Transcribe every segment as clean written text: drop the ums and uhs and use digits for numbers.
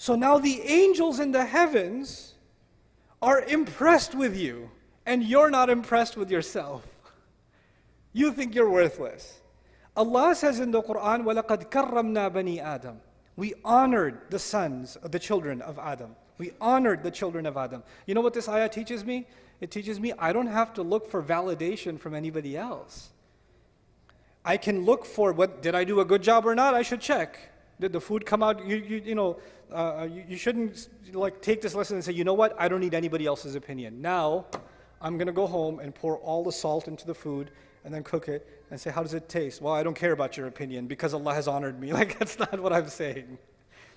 So now the angels in the heavens are impressed with you, and you're not impressed with yourself. You think you're worthless. Allah says in the Quran, وَلَقَدْ كَرَّمْنَا بَنِي آدَمَ. We honored the children of Adam. We honored the children of Adam. You know what this ayah teaches me? It teaches me I don't have to look for validation from anybody else. I can look for did I do a good job or not? I should check. Did the food come out? You shouldn't take this lesson and say, you know what? I don't need anybody else's opinion. Now, I'm going to go home and pour all the salt into the food and then cook it and say, how does it taste? Well, I don't care about your opinion because Allah has honored me. That's not what I'm saying.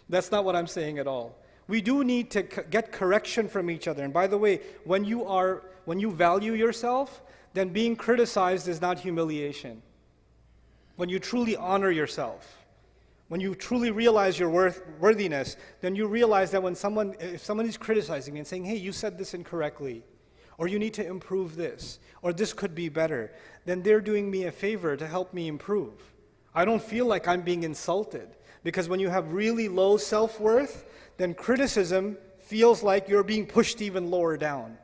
That's not what I'm saying at all. We do need to get correction from each other. And by the way, when you value yourself, then being criticized is not humiliation. When you truly honor yourself, when you truly realize your worthiness, then you realize that if someone is criticizing me and saying, hey, you said this incorrectly, or you need to improve this, or this could be better, then they're doing me a favor to help me improve. I don't feel like I'm being insulted, because when you have really low self-worth, then criticism feels like you're being pushed even lower down.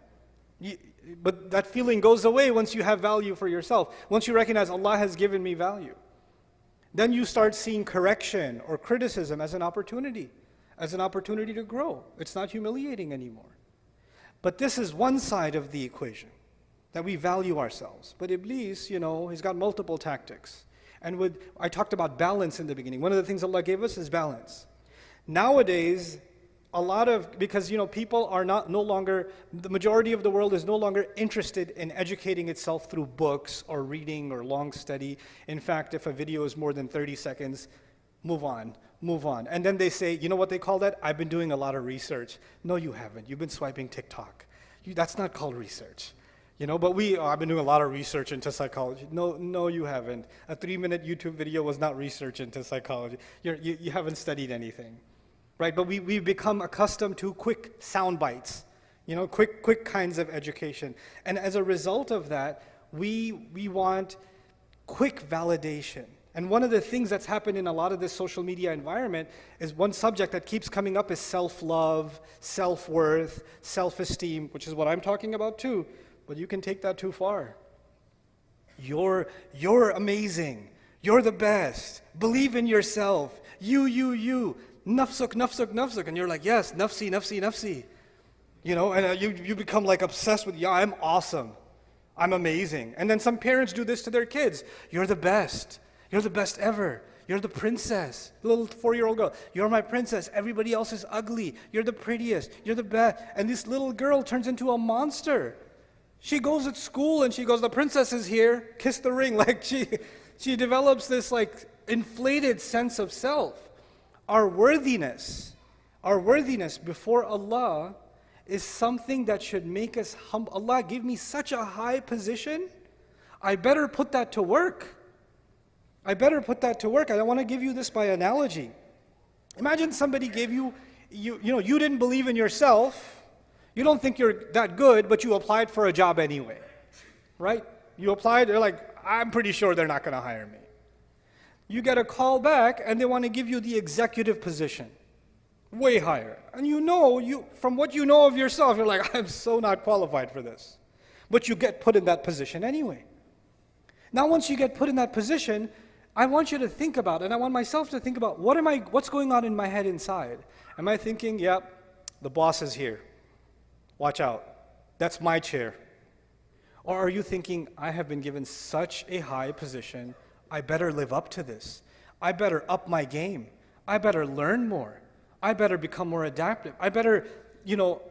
But that feeling goes away once you have value for yourself. Once you recognize Allah has given me value. Then you start seeing correction or criticism as an opportunity to grow. It's not humiliating anymore. But this is one side of the equation, that we value ourselves. But Iblis, he's got multiple tactics. And I talked about balance in the beginning. One of the things Allah gave us is balance. Nowadays, because people are the majority of the world is no longer interested in educating itself through books or reading or long study. In fact, if a video is more than 30 seconds, move on. And then they say, you know what they call that? I've been doing a lot of research. No, you haven't. You've been swiping TikTok. That's not called research. But I've been doing a lot of research into psychology. No, you haven't. A 3-minute YouTube video was not research into psychology. You haven't studied anything. Right? But we've become accustomed to quick sound bites, quick kinds of education. And as a result of that, we want quick validation. And one of the things that's happened in a lot of this social media environment is one subject that keeps coming up is self-love, self-worth, self-esteem, which is what I'm talking about too. But you can take that too far. You're amazing. You're the best. Believe in yourself. You. Nafsuk. And you're like, yes, nafsi. And you become obsessed with, I'm awesome. I'm amazing. And then some parents do this to their kids. You're the best. You're the best ever. You're the princess. The little 4-year-old girl. You're my princess. Everybody else is ugly. You're the prettiest. You're the best. And this little girl turns into a monster. She goes at school and she goes, the princess is here. Kiss the ring. She develops this inflated sense of self. Our worthiness before Allah is something that should make us humble. Allah gave me such a high position. I better put that to work. I want to give you this by analogy. Imagine somebody gave you didn't believe in yourself. You don't think you're that good, but you applied for a job anyway. Right? You applied, they're like, I'm pretty sure they're not going to hire me. You get a call back and they want to give you the executive position. Way higher. And from what you know of yourself, you're like, I'm so not qualified for this. But you get put in that position anyway. Now once you get put in that position, I want you to think about, and I want myself to think about, what's going on in my head inside? Am I thinking, the boss is here. Watch out. That's my chair. Or are you thinking, I have been given such a high position, I better live up to this. I better up my game. I better learn more. I better become more adaptive. I better,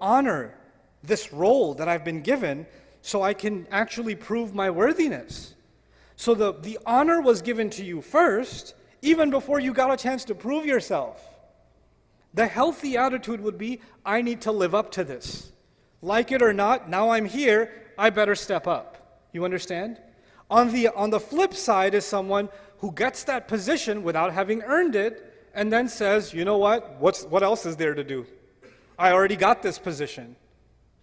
honor this role that I've been given so I can actually prove my worthiness. So the honor was given to you first, even before you got a chance to prove yourself. The healthy attitude would be, I need to live up to this. Like it or not, now I'm here, I better step up. You understand? On the flip side is someone who gets that position without having earned it and then says, you know what else is there to do? I already got this position.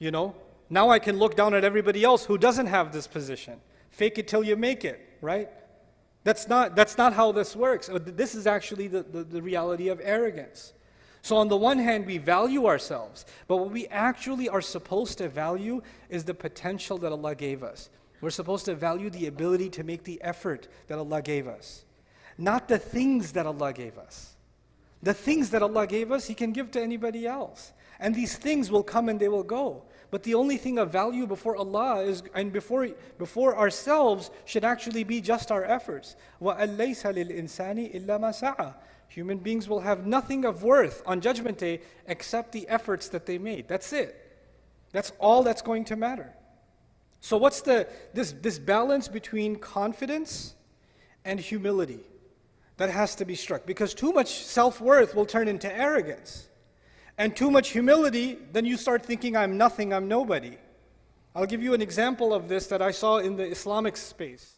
Now I can look down at everybody else who doesn't have this position. Fake it till you make it, right? That's not how this works. This is actually the reality of arrogance. So on the one hand, we value ourselves, but what we actually are supposed to value is the potential that Allah gave us. We're supposed to value the ability to make the effort that Allah gave us, not the things that Allah gave us. The things that Allah gave us, He can give to anybody else. And these things will come and they will go. But the only thing of value before Allah is, and before ourselves should actually be just our efforts. وَأَن لَيْسَ لِلْإِنسَانِ إِلَّا مَا سَعَى. Human beings will have nothing of worth on Judgment Day except the efforts that they made. That's it. That's all that's going to matter. So what's this balance between confidence and humility that has to be struck? Because too much self-worth will turn into arrogance. And too much humility, then you start thinking, I'm nothing, I'm nobody. I'll give you an example of this that I saw in the Islamic space.